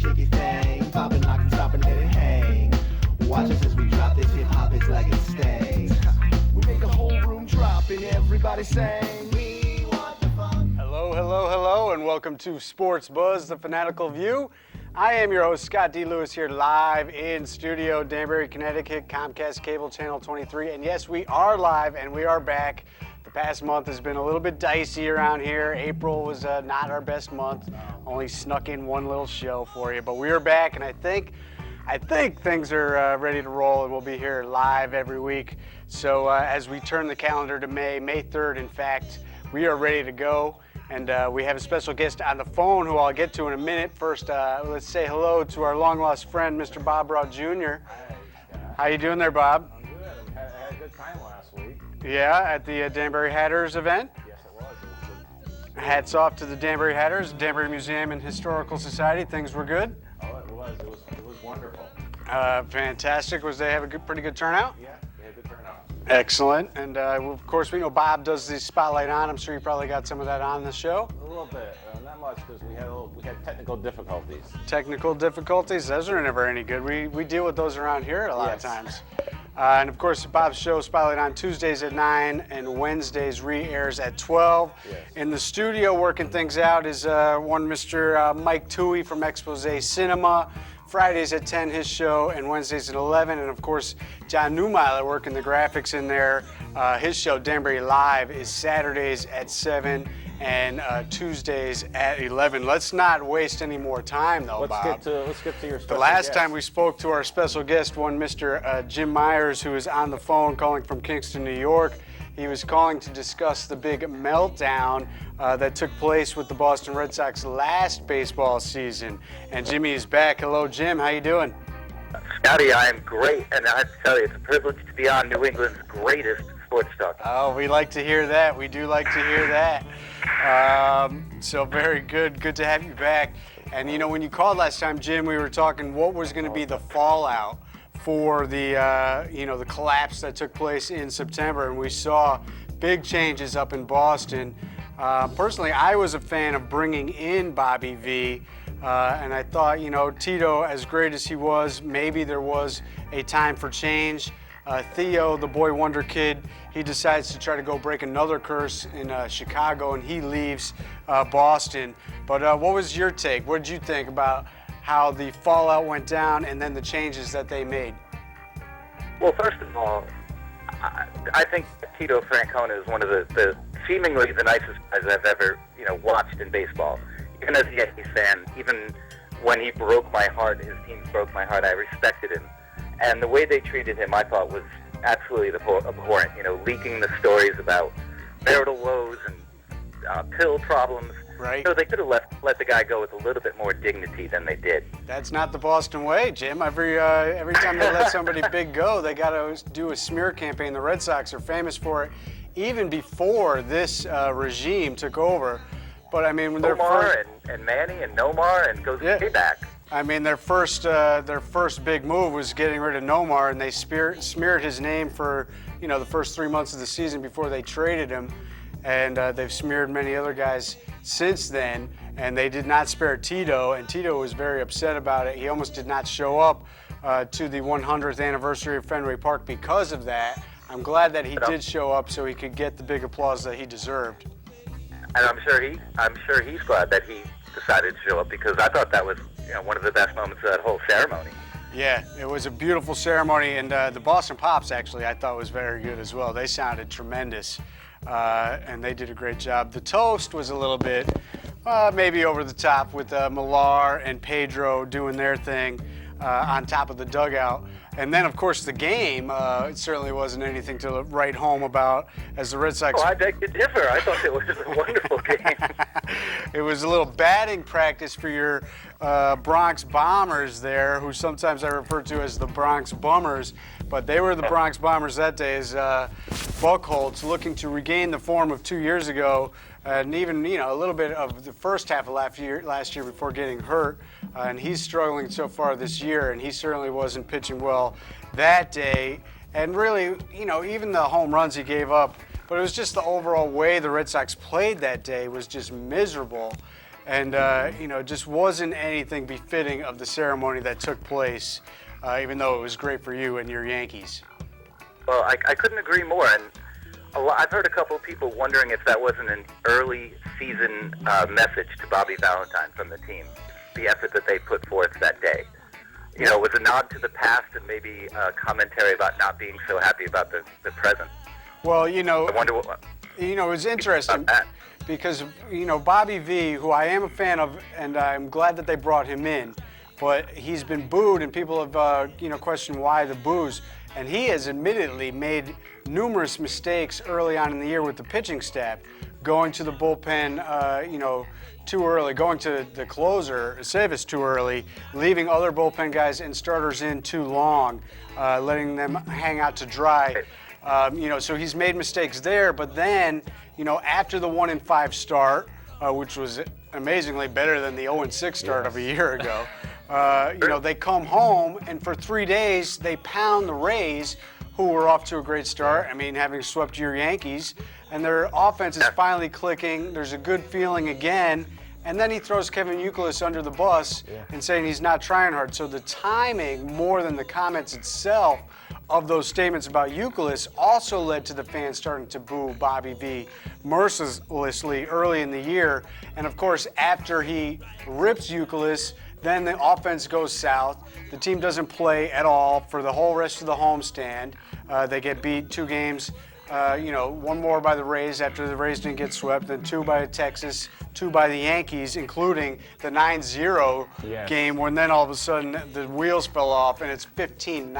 shake your thing. Poppin' like I'm stopping, let it hang. Watch us as we drop this hip hop, it's like it stays. We make the whole room drop and everybody sing. We want the fun. Hello, hello, hello, and welcome to Sports Buzz, the Fanatical View. I am your host, Scott D. Lewis, here live in studio, Danbury, Connecticut, Comcast Cable Channel 23. And yes, we are live and we are back. The past month has been a little bit dicey around here. April was not our best month. Only snuck in one little show for you, but we are back, and I think things are ready to roll, and we'll be here live every week. So as we turn the calendar to May 3rd, in fact, we are ready to go. And we have a special guest on the phone who I'll get to in a minute. First, let's say hello to our long-lost friend, Mr. Bob Brown Jr. Hi, How you doing there, Bob? I'm good. I had a good time last week. Yeah, at the Danbury Hatters event. Yes, it was. It was good. Hats off to the Danbury Hatters, Danbury Museum and Historical Society. Things were good? Oh, it was. It was wonderful. Fantastic. Was they have a pretty good turnout? Yeah, we had a good turnout. Excellent. And of course, we know Bob does the spotlight on. I'm sure you probably got some of that on the show. A little bit, not much, because we had technical difficulties. Technical difficulties, those are never any good. We deal with those around here a lot of times. And of course, Bob's show, Spotlight on Tuesdays at 9 and Wednesdays re-airs at 12. Yes. In the studio working things out is one Mr. Mike Toohey from Expose Cinema. Fridays at 10, his show, and Wednesdays at 11. And of course, John Newmeiler working the graphics in there. His show, Danbury Live, is Saturdays at 7 and Tuesdays at 11. Let's not waste any more time, though, Bob. Let's get to your The special last guest. time we spoke to our special guest, one Mr. Jim Meyers, who is on the phone calling from Kingston, New York. He was calling to discuss the big meltdown that took place with the Boston Red Sox last baseball season. And Jimmy is back. Hello, Jim. How you doing? Scotty, I am great, and I have to tell you, it's a privilege to be on New England's greatest sports talk. Oh, we like to hear that. We do like to hear that. So very good. Good to have you back. And, you know, when you called last time, Jim, we were talking what was going to be the fallout for the, the collapse that took place in September. And we saw big changes up in Boston. Personally, I was a fan of bringing in Bobby V. And I thought, Tito, as great as he was, maybe there was a time for change. Theo, the boy wonder kid, he decides to try to go break another curse in Chicago, and he leaves Boston. But what was your take? What did you think about how the fallout went down and then the changes that they made? Well, first of all, I think Tito Francona is one of the seemingly the nicest guys I've ever watched in baseball. Even as a Yankees fan, even when he broke my heart, his teams broke my heart, I respected him. And the way they treated him, I thought, was absolutely abhorrent. Leaking the stories about marital woes and pill problems. Right. So they could have let the guy go with a little bit more dignity than they did. That's not the Boston way, Jim. Every time they let somebody big go, they got to do a smear campaign. The Red Sox are famous for it, even before this regime took over. But I mean, when they're Nomar and Manny and Nomar and goes way back. I mean, their first big move was getting rid of Nomar, and they smeared his name for the first 3 months of the season before they traded him, and they've smeared many other guys since then. And they did not spare Tito, and Tito was very upset about it. He almost did not show up to the 100th anniversary of Fenway Park because of that. I'm glad that he did show up so he could get the big applause that he deserved. And I'm sure he's glad that he decided to show up, because I thought that was one of the best moments of that whole ceremony. Yeah, it was a beautiful ceremony, and the Boston Pops actually I thought was very good as well. They sounded tremendous, and they did a great job. The toast was a little bit maybe over the top with Millar and Pedro doing their thing on top of the dugout. And then, of course, the game, it certainly wasn't anything to write home about as the Red Sox... Oh, I beg to differ. I thought it was a wonderful game. It was a little batting practice for your Bronx Bombers there, who sometimes I refer to as the Bronx Bummers. But they were the Bronx Bombers that day as Buchholz, looking to regain the form of 2 years ago, and even a little bit of the first half of last year before getting hurt. And he's struggling so far this year, and he certainly wasn't pitching well that day. And really, even the home runs he gave up, but it was just the overall way the Red Sox played that day was just miserable. and just wasn't anything befitting of the ceremony that took place, even though it was great for you and your Yankees. Well, I couldn't agree more. And I've heard a couple of people wondering if that wasn't an early season message to Bobby Valentine from the team, the effort that they put forth that day. It was a nod to the past and maybe a commentary about not being so happy about the present. Well, I wonder what. it was interesting because, Bobby V, who I am a fan of, and I'm glad that they brought him in, but he's been booed and people have, questioned why the boos. And he has admittedly made numerous mistakes early on in the year with the pitching staff, going to the bullpen, too early, going to the closer, Savas too early, leaving other bullpen guys and starters in too long, letting them hang out to dry. So he's made mistakes there. But then, after the 1-5 start, which was amazingly better than the 0-6 start of a year ago. They come home, and for 3 days, they pound the Rays, who were off to a great start. Having swept your Yankees, and their offense is finally clicking. There's a good feeling again, and then he throws Kevin Youkilis under the bus and saying he's not trying hard. So the timing, more than the comments itself, of those statements about Youkilis also led to the fans starting to boo Bobby V mercilessly early in the year. And of course, after he rips Youkilis, then the offense goes south. The team doesn't play at all for the whole rest of the homestand. They get beat 2 games, one more by the Rays after the Rays didn't get swept, then 2 by Texas, 2 by the Yankees, including the 9-0 game when then all of a sudden the wheels fell off and it's 15-9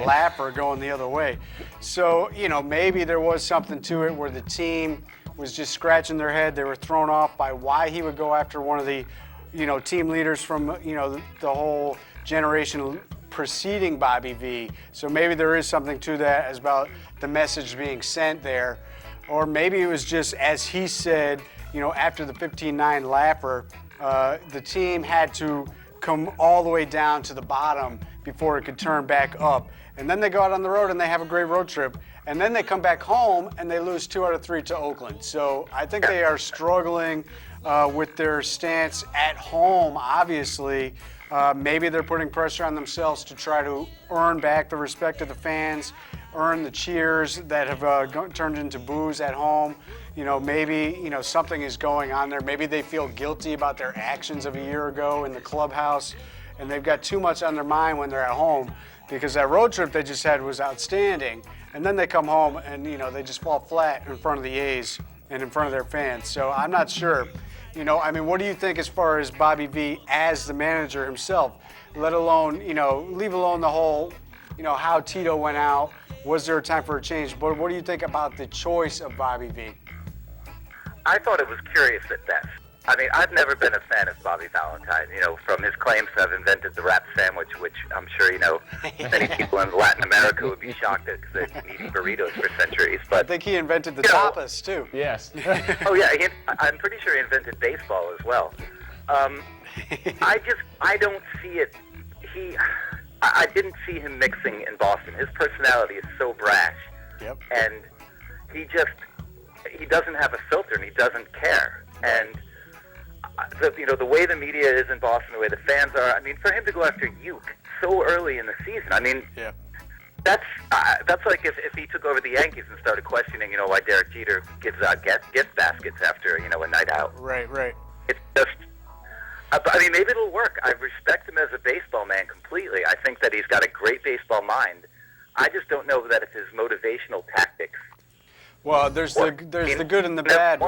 Lapper going the other way. So, maybe there was something to it where the team was just scratching their head. They were thrown off by why he would go after one of the team leaders from, the whole generation preceding Bobby V. So maybe there is something to that as about the message being sent there. Or maybe it was just, as he said, after the 15-9 Lapper, the team had to come all the way down to the bottom before it could turn back up. And then they go out on the road and they have a great road trip. And then they come back home and they lose 2 out of 3 to Oakland. So I think they are struggling with their stance at home, obviously. Maybe they're putting pressure on themselves to try to earn back the respect of the fans, earn the cheers that have turned into boos at home. Maybe, something is going on there. Maybe they feel guilty about their actions of a year ago in the clubhouse, and they've got too much on their mind when they're at home because that road trip they just had was outstanding. And then they come home and, they just fall flat in front of the A's and in front of their fans. So I'm not sure. What do you think as far as Bobby V as the manager himself, let alone, leave alone the whole, how Tito went out? Was there a time for a change? But what do you think about the choice of Bobby V? I thought it was curious at best. I've never been a fan of Bobby Valentine, from his claims to have invented the wrap sandwich, which I'm sure, many people in Latin America would be shocked at because they've been eating burritos for centuries. But I think he invented the tapas, too. Yes. Oh, yeah, I'm pretty sure he invented baseball as well. I don't see it. I didn't see him mixing in Boston. His personality is so brash. Yep. And he doesn't have a filter and he doesn't care. And the way the media is in Boston, the way the fans are, for him to go after Uke so early in the season, that's like if he took over the Yankees and started questioning, why Derek Jeter gives out gift baskets after, a night out. Right. It's just, maybe it'll work. I respect him as a baseball man completely. I think that he's got a great baseball mind. I just don't know that if his motivational tactics. Well, there's the good and the bad.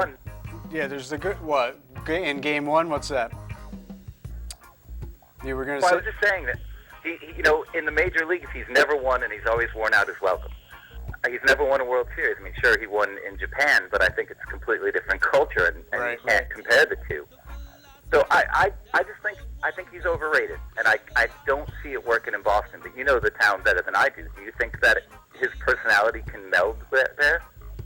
Yeah, there's the good. What in Game 1? What's that? You were going to say? I was just saying that he, in the major leagues, he's never won, and he's always worn out his welcome. He's never won a World Series. Sure, he won in Japan, but I think it's a completely different culture, and you can't compare the two. So I think he's overrated, and I don't see it working in Boston. But you know the town better than I do. Do you think that his personality can meld there?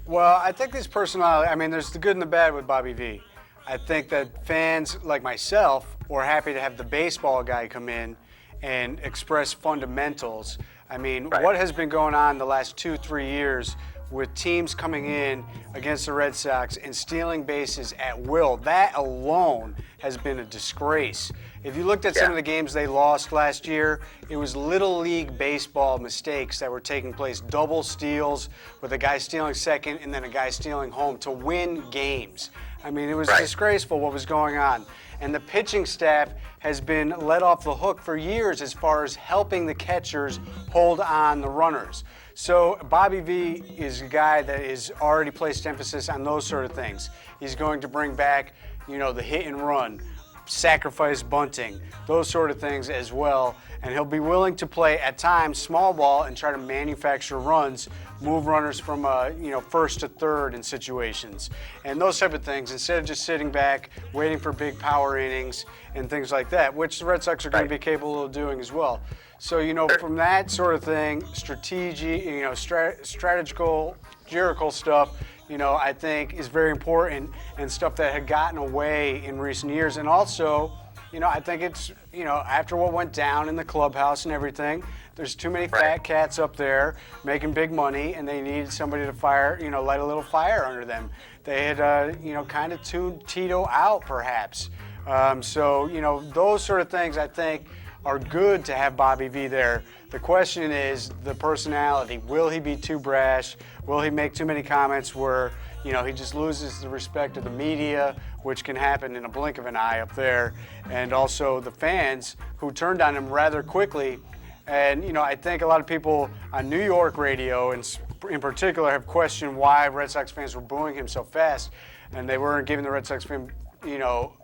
Well, I think his personality, there's the good and the bad with Bobby V. I think that fans like myself were happy to have the baseball guy come in and express fundamentals. What has been going on the last 2-3 years with teams coming in against the Red Sox and stealing bases at will. That alone has been a disgrace. If you looked at some of the games they lost last year, it was Little League baseball mistakes that were taking place. Double steals with a guy stealing second and then a guy stealing home to win games. I mean, it was disgraceful what was going on. And the pitching staff has been let off the hook for years as far as helping the catchers hold on the runners. So Bobby V is a guy that has already placed emphasis on those sort of things. He's going to bring back, the hit and run, sacrifice bunting, those sort of things as well. And he'll be willing to play at times small ball and try to manufacture runs, move runners from first to third in situations, and those type of things, instead of just sitting back waiting for big power innings and things like that, which the Red Sox are going to be capable of doing as well. So from that sort of thing, strategical stuff, I think is very important, and stuff that had gotten away in recent years. And also, I think it's, after what went down in the clubhouse and everything, there's too many fat cats up there making big money, and they needed somebody to light a little fire under them. They had, kind of tuned Tito out, perhaps. So, those sort of things, I think, are good to have Bobby V there. The question is the personality. Will he be too brash? Will he make too many comments where, he just loses the respect of the media, which can happen in a blink of an eye up there, and also the fans who turned on him rather quickly. And, I think a lot of people on New York radio in particular have questioned why Red Sox fans were booing him so fast, and they weren't giving the Red Sox fan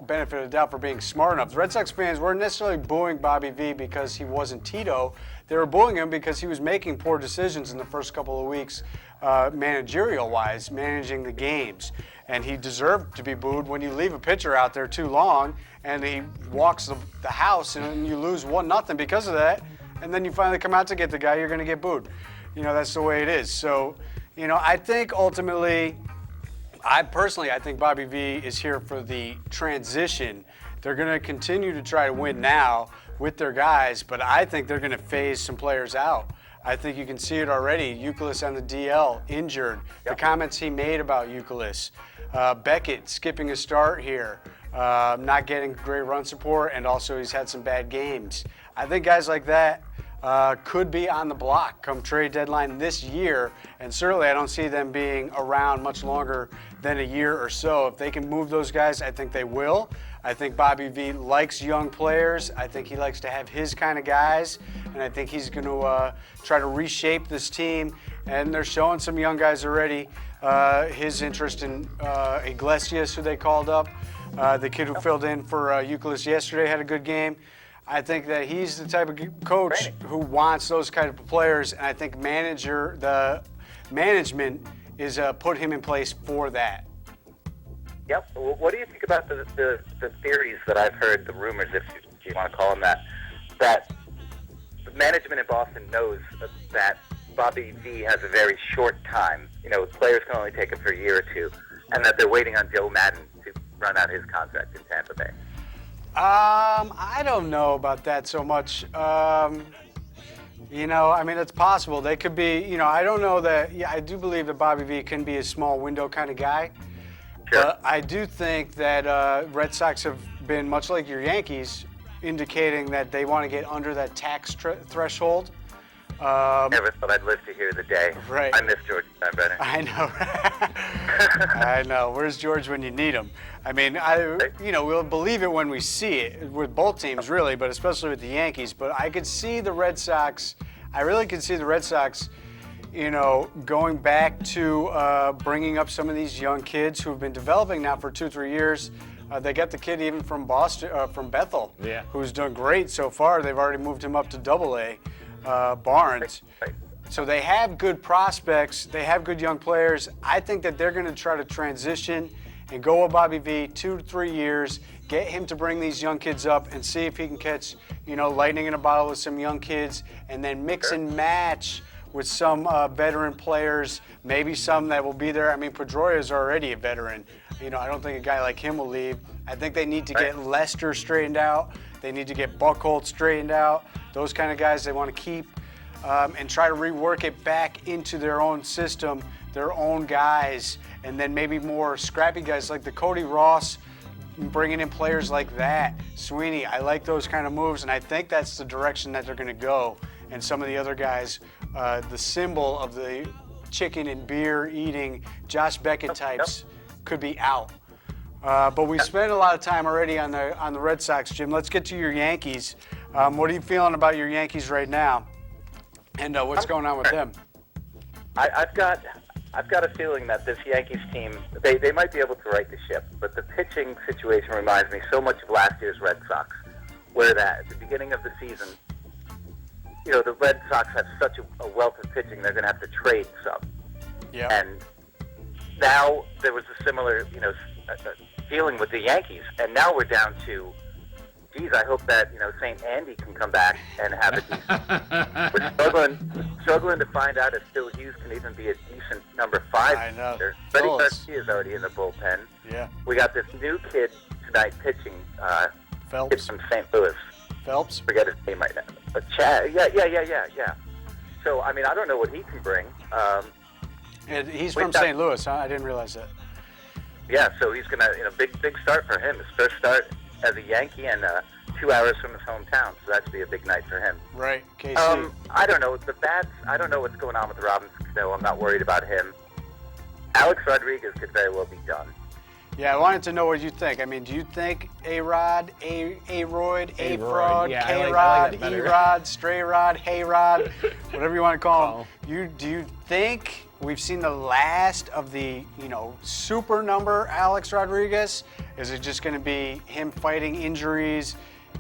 benefit of the doubt for being smart enough. The Red Sox fans weren't necessarily booing Bobby V because he wasn't Tito. They were booing him because he was making poor decisions in the first couple of weeks, managerial-wise, managing the games. And he deserved to be booed when you leave a pitcher out there too long and he walks the house and you lose 1-0 because of that. And then you finally come out to get the guy, you're going to get booed. That's the way it is. So, I think ultimately, I think Bobby V is here for the transition. They're going to continue to try to win now with their guys, but I think they're going to phase some players out. I think you can see it already. Youkilis on the DL, injured. The comments he made about Youkilis. Beckett skipping a start here, not getting great run support, and also he's had some bad games. I think guys like that could be on the block come trade deadline this year, and certainly I don't see them being around much longer than a year or so. If they can move those guys, I think they will. I think Bobby V likes young players. I think he likes to have his kind of guys, and I think he's going to try to reshape this team, and they're showing some young guys already his interest in Iglesias, who they called up, the kid who filled in for Youkilis yesterday, had a good game. I think that he's the type of coach who wants those kind of players, and I think the management is put him in place for that. Yep. Well, what do you think about the theories that I've heard, the rumors, if you want to call them that the management in Boston knows that Bobby V has a very short time. Players can only take him for a year or two, and that they're waiting on Joe Madden to run out his contract in Tampa Bay. I don't know about that so much. It's possible. They could be, I don't know that, I do believe that Bobby V can be a small window kind of guy. Sure. But I do think that Red Sox have been, much like your Yankees, indicating that they want to get under that tax threshold. Never thought I'd live to hear the day. Right. I miss George Steinbrenner. I know. I know. Where's George when you need him? We'll believe it when we see it with both teams, really, but especially with the Yankees. But I could see the Red Sox. I really could see the Red Sox, going back to bringing up some of these young kids who have been developing now for 2-3 years. They got the kid even from Boston, from Bethel, who's done great so far. They've already moved him up to Double-A. Barnes. So they have good prospects. They have good young players. I think that they're going to try to transition and go with Bobby V 2 to 3 years, get him to bring these young kids up and see if he can catch, lightning in a bottle with some young kids, and then mix and match with some veteran players, maybe some that will be there. Pedroia is already a veteran. I don't think a guy like him will leave. I think they need to get Lester straightened out. They need to get Buchholz straightened out. Those kind of guys they want to keep and try to rework it back into their own system. their own guys, and then maybe more scrappy guys like the Cody Ross, bringing in players like that. Sweeney, I like those kind of moves, and I think that's the direction that they're going to go. And some of the other guys, the symbol of the chicken and beer eating Josh Beckett types could be out. But we spent a lot of time already on the Red Sox, Jim. Let's get to your Yankees. What are you feeling about your Yankees right now? And what's going on with them? I've got a feeling that this Yankees team, they might be able to right the ship, but the pitching situation reminds me so much of last year's Red Sox, where that at the beginning of the season, the Red Sox have such a wealth of pitching, they're going to have to trade some. Yeah. And now there was a similar, feeling with the Yankees, and now we're down to, geez, I hope that St. Andy can come back and have a decent. We're struggling to find out if Phil Hughes can even be a decent number 5. I know. Freddie Garcia is already in the bullpen. Yeah. We got this new kid tonight pitching. Phelps. Kid from St. Louis. Phelps. Forget his name right now. But Chad. Yeah. So I don't know what he can bring. And he's from St. Louis, huh? I didn't realize that. Yeah, so he's gonna, big start for him. His first start as a Yankee, and 2 hours from his hometown, so that should be a big night for him. Right, KC. I don't know the bats. I don't know what's going on with Robinson Cano. I'm not worried about him. Alex Rodriguez could very well be done. Yeah, I wanted to know what you think. I mean, do you think A-Rod, A-Royd, A-Fraud, yeah, K-Rod, I like that better. E-Rod, Stray Rod, Hey-Rod, whatever you want to call him, do you think we've seen the last of the, super number Alex Rodriguez? Is it just going to be him fighting injuries,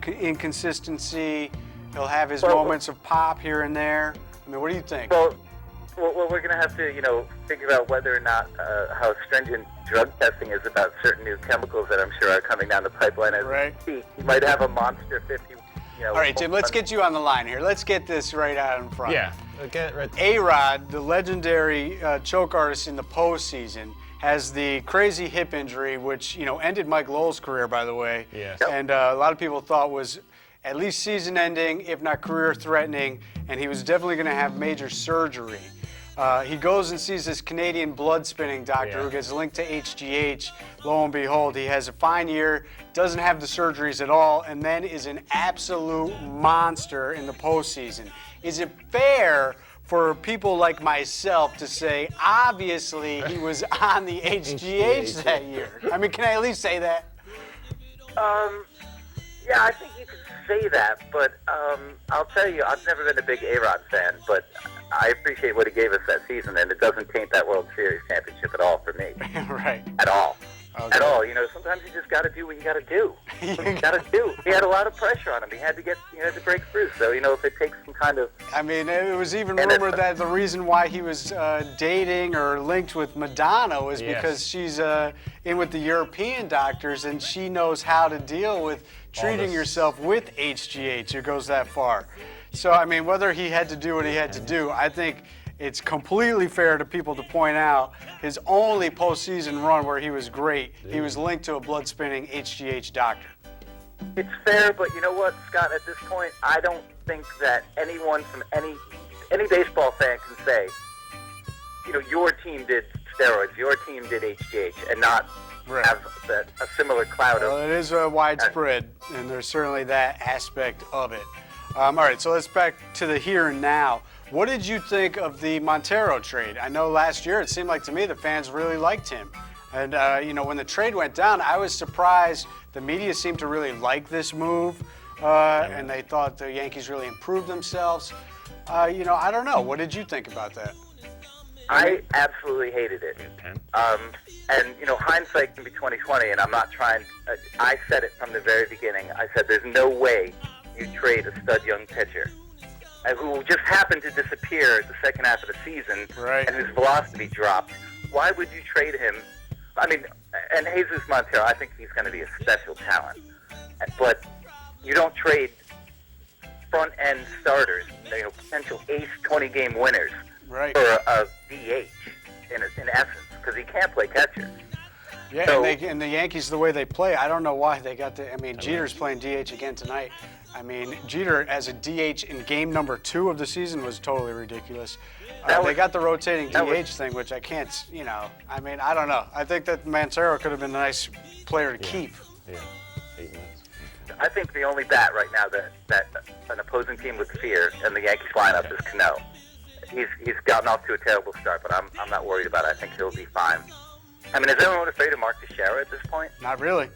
inconsistency? He'll have his moments of pop here and there. I mean, what do you think? Well, we're going to have to, figure out whether or not how stringent drug testing is about certain new chemicals that I'm sure are coming down the pipeline as we speak. He might have a monster 50. All right, Jim, let's get you on the line here. Let's get this right out in front. Yeah. Okay, right. A-Rod, the legendary choke artist in the postseason, has the crazy hip injury, which ended Mike Lowell's career, by the way. Yes. And a lot of people thought was at least season-ending, if not career-threatening, and he was definitely going to have major surgery. He goes and sees this Canadian blood-spinning doctor who gets linked to HGH. Lo and behold, he has a fine year, doesn't have the surgeries at all, and then is an absolute monster in the postseason. Is it fair for people like myself to say, obviously, he was on the HGH that year? I mean, can I at least say that? Yeah, I think you could say that, but I'll tell you, I've never been a big A-Rod fan, but I appreciate what he gave us that season, and it doesn't taint that World Series championship at all for me. Right. At all. Okay. At all. Sometimes you just got to do what you got to do. He had a lot of pressure on him. He had to break through. So, if it takes some kind of... I mean, it was even rumored that the reason why he was dating or linked with Madonna was because she's in with the European doctors and she knows how to deal with treating yourself with HGH. It goes that far. So, I mean, whether he had to do what he had to do, I think it's completely fair to people to point out his only postseason run where he was great, he was linked to a blood-spinning HGH doctor. It's fair, but you know what, Scott, at this point, I don't think that anyone from any baseball fan can say, your team did steroids, your team did HGH, and not have a similar cloud of... Well, it is widespread, and there's certainly that aspect of it. All right, so let's back to the here and now. What did you think of the Montero trade? I know last year it seemed like to me the fans really liked him. And, when the trade went down, I was surprised. The media seemed to really like this move, and they thought the Yankees really improved themselves. I don't know. What did you think about that? I absolutely hated it. And, hindsight can be 20/20, and I'm not trying... I said it from the very beginning. I said there's no way you trade a stud young pitcher who just happened to disappear the second half of the season, and his velocity dropped. Why would you trade him? I mean, and Jesus Montero, I think he's going to be a special talent. But you don't trade front-end starters, potential ace 20-game winners for a DH, in essence, because he can't play catcher. Yeah, So- and the Yankees, the way they play, I don't know why they got the. I mean, Jeter's playing DH again tonight. I mean, Jeter as a DH in game number 2 of the season was totally ridiculous. They got the rotating DH thing, which I can't, I mean, I don't know. I think that Mancero could have been a nice player to keep. Yeah, 8 minutes. I think the only bat right now that an opposing team would fear in the Yankees lineup is Cano. He's gotten off to a terrible start, but I'm not worried about it. I think he'll be fine. I mean, is anyone afraid of Mark Teixeira at this point? Not really.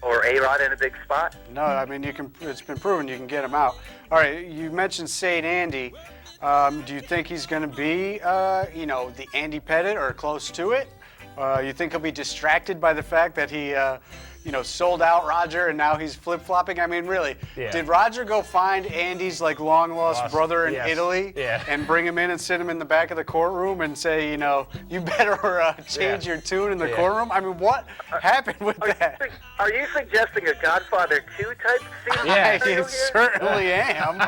Or A-Rod in a big spot? No, I mean, it's been proven you can get him out. All right, you mentioned St. Andy. Do you think he's going to be, the Andy Pettitte or close to it? You think he'll be distracted by the fact that he, sold out Roger and now he's flip-flopping? I mean, really, did Roger go find Andy's long-lost brother in Italy and bring him in and sit him in the back of the courtroom and say, you better change your tune in the courtroom? I mean, what happened with that? Are you suggesting a Godfather 2 type scene? I certainly am.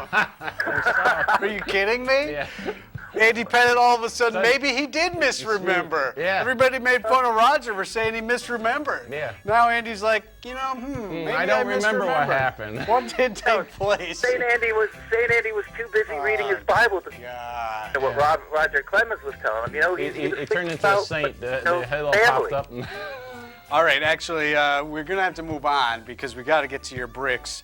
Are you kidding me? Yeah. Andy Pettitte, all of a sudden, maybe he did misremember. Yeah. Everybody made fun of Roger for saying he misremembered. Yeah. Now Andy's like, maybe I don't remember what happened. What did take place? St. Andy was too busy reading his Bible to God. what Roger Clemens was telling him. He turned into a saint. The head all popped up. All right, actually, we're going to have to move on because we got to get to your bricks.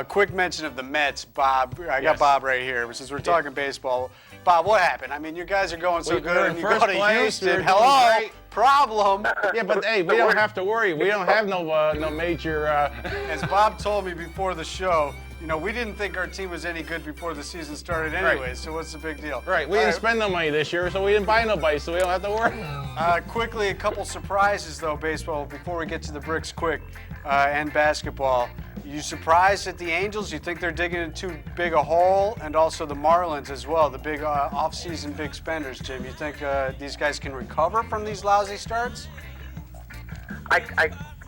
Quick mention of the Mets, Bob. I got Bob right here. Since we're talking baseball, Bob, what happened? I mean, you guys are going so good, and you go to Houston. Hello, problem. Yeah, but hey, we don't have to worry. We don't have no major. As Bob told me before the show, we didn't think our team was any good before the season started anyway, Right. So what's the big deal? Right, we didn't spend no money this year, so we didn't buy nobody, so we don't have to worry. Quickly, a couple surprises, though, baseball, before we get to the bricks quick, and basketball. You surprised at the Angels? You think they're digging into too big a hole? And also the Marlins as well, the big off-season big spenders, Jim. You think these guys can recover from these lousy starts? I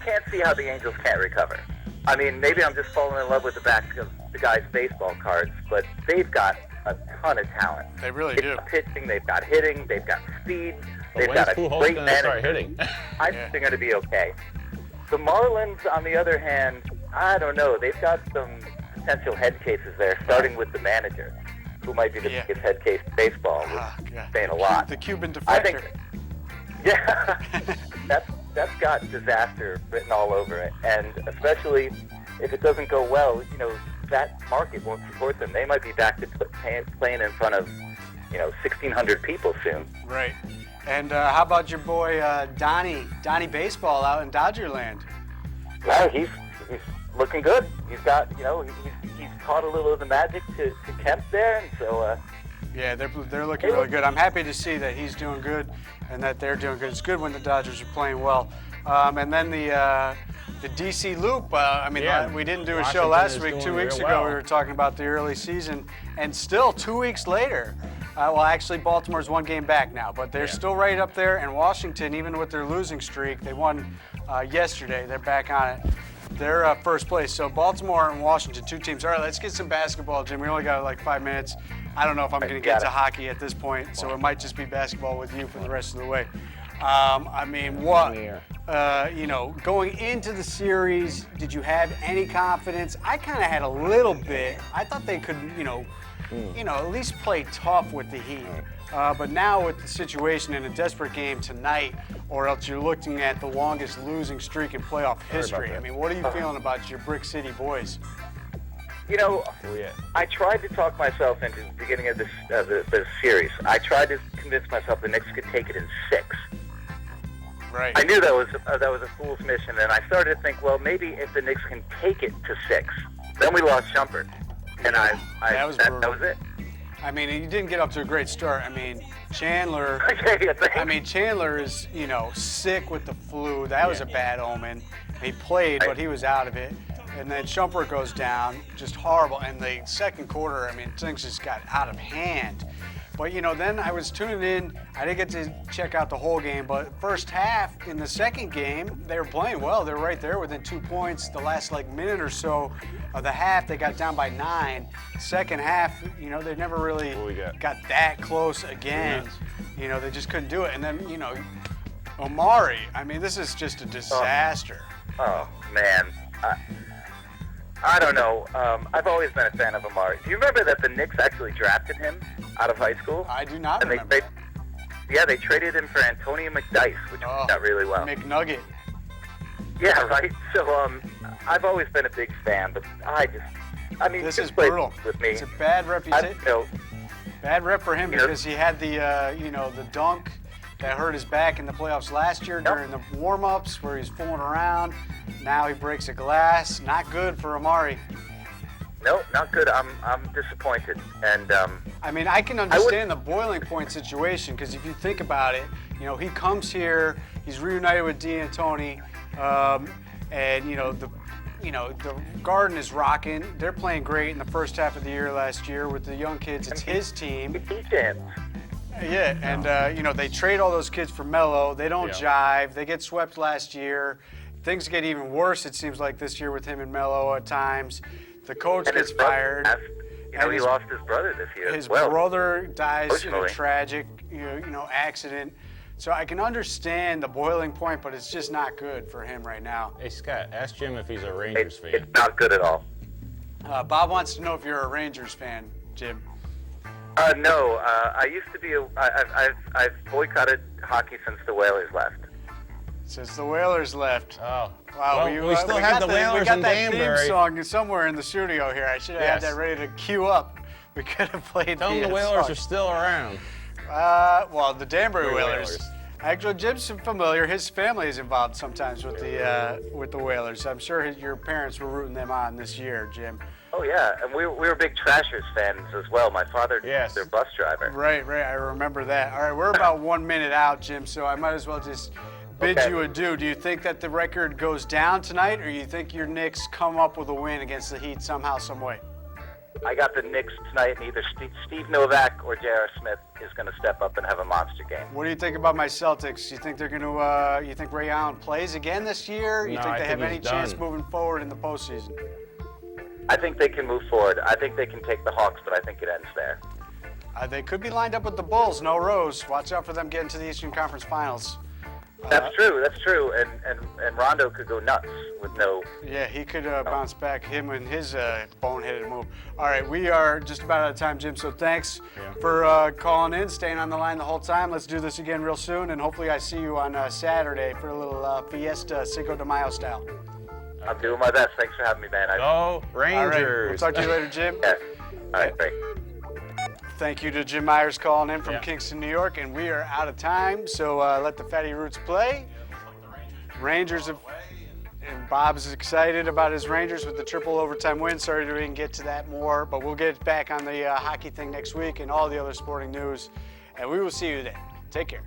can't see how the Angels can't recover. I mean, maybe I'm just falling in love with the back of the guys' baseball cards, but they've got a ton of talent. They really They've do. got pitching, they've got hitting, they've got speed, they've When's got a Pujols great gonna start manager. hitting? I think they're going to be okay. The Marlins, on the other hand, I don't know. They've got some potential head cases there, starting with the manager, who might be the biggest head case in baseball, which is saying a lot. The Cuban defector. I think, that's got disaster written all over it, and especially if it doesn't go well, that market won't support them. They might be back to playing in front of, 1,600 people soon. Right. And how about your boy Donnie Baseball out in Dodgerland? Well, he's looking good. He's got, he's taught a little of the magic to Kemp there, and so. Yeah, they're looking really good. I'm happy to see that he's doing good and that they're doing good. It's good when the Dodgers are playing well. And then the DC Loop. We didn't do a show Washington last is week. doing 2 weeks real ago, well. we were talking about the early season, and still 2 weeks later. Actually, Baltimore's 1 game back now, but they're still right up there. And Washington, even with their losing streak, they won yesterday. They're back on it. They're first place. So Baltimore and Washington, 2 teams. All right, let's get some basketball, Jim. We only got like 5 minutes. I don't know if I'm going to get to hockey at this point, so it might just be basketball with you for the rest of the way. Going into the series, did you have any confidence? I kind of had a little bit. I thought they could, at least play tough with the Heat. But now with the situation in a desperate game tonight, or else you're looking at the longest losing streak in playoff history. I mean, what are you feeling about your Brick City boys? I tried to talk myself into the beginning of this series. I tried to convince myself the Knicks could take it in 6. Right. I knew that was a fool's mission, and I started to think, well, maybe if the Knicks can take it to 6, then we lost Shumpert, and that was it. I mean, you didn't get up to a great start. I mean, Chandler. Chandler is sick with the flu. That was a bad omen. He played, but he was out of it. And then Shumpert goes down, just horrible. And the second quarter, things just got out of hand. But, then I was tuning in. I didn't get to check out the whole game, but first half in the second game, they were playing well. They were right there within 2 points. The last, minute or so of the half, they got down by 9. Second half, they never really got that close again. They just couldn't do it. And then, Omari, I mean, this is just a disaster. Oh man, I don't know. I've always been a fan of Amari. Do you remember that the Knicks actually drafted him out of high school? I do not And remember. they traded him for Antonio McDyess, which worked out really well. McNugget. Yeah, right. So I've always been a big fan, but This just is played brutal. with me. It's a bad reputation. You Bad rep for him You know- because he had the the dunk that hurt his back in the playoffs last year during the warm-ups where he's fooling around. Now he breaks a glass. Not good for Amari. no, not good. I'm disappointed, and I mean, I can understand the boiling point situation because if you think about it, he comes here, he's reunited with D'Antoni, and the Garden is rocking. They're playing great in the first half of the year last year with the young kids. It's his team. he can't. Yeah, and they trade all those kids for Melo. They don't jive. They get swept last year. Things get even worse, it seems like, this year with him and Melo at times. The coach And gets his brother fired. he lost his brother this year. His as well. brother dies in a Personally. tragic, accident. So I can understand the boiling point, but it's just not good for him right now. Hey, Scott, ask Jim if he's a Rangers fan. It's not good at all. Bob wants to know if you're a Rangers fan, Jim. No, I used to be. I've boycotted hockey since the Whalers left. Since the Whalers left. Oh. Wow, Well, we still have got the Whalers We got and that Danbury. theme song somewhere in the studio here. I should have had Yes. that ready to queue up. We could have played Tell him the Whalers are still around. Well, the Danbury Whalers. Whalers. Actually, Jim's familiar. His family is involved sometimes with the Whalers. I'm sure your parents were rooting them on this year, Jim. Oh yeah, and we were big Trashers fans as well. My father was their bus driver. Right. I remember that. All right, we're about 1 minute out, Jim, so I might as well just bid you adieu. Do you think that the record goes down tonight, or you think your Knicks come up with a win against the Heat somehow, some way? I got the Knicks tonight, and either Steve Novak or J.R. Smith is going to step up and have a monster game. What do you think about my Celtics? You think they're going to? You think Ray Allen plays again this year? You No, think I they think have any he's chance done. moving forward in the postseason? I think they can move forward. I think they can take the Hawks, but I think it ends there. They could be lined up with the Bulls. No Rose. Watch out for them getting to the Eastern Conference Finals. That's true. And Rondo could go nuts with no. Yeah, he could bounce back, him and his boneheaded move. All right, we are just about out of time, Jim, so thanks for calling in, staying on the line the whole time. Let's do this again real soon, and hopefully I see you on Saturday for a little fiesta Cinco de Mayo style. I'm doing my best. Thanks for having me, man. Go Rangers. All right, we'll talk to you later, Jim. Yeah. All right, great. Thank you to Jim Meyers calling in from Kingston, New York, and we are out of time, so let the Fatty Roots play. Rangers have, and Bob's excited about his Rangers with the triple overtime win. Sorry we didn't get to that more, but we'll get back on the hockey thing next week and all the other sporting news, and we will see you then. Take care.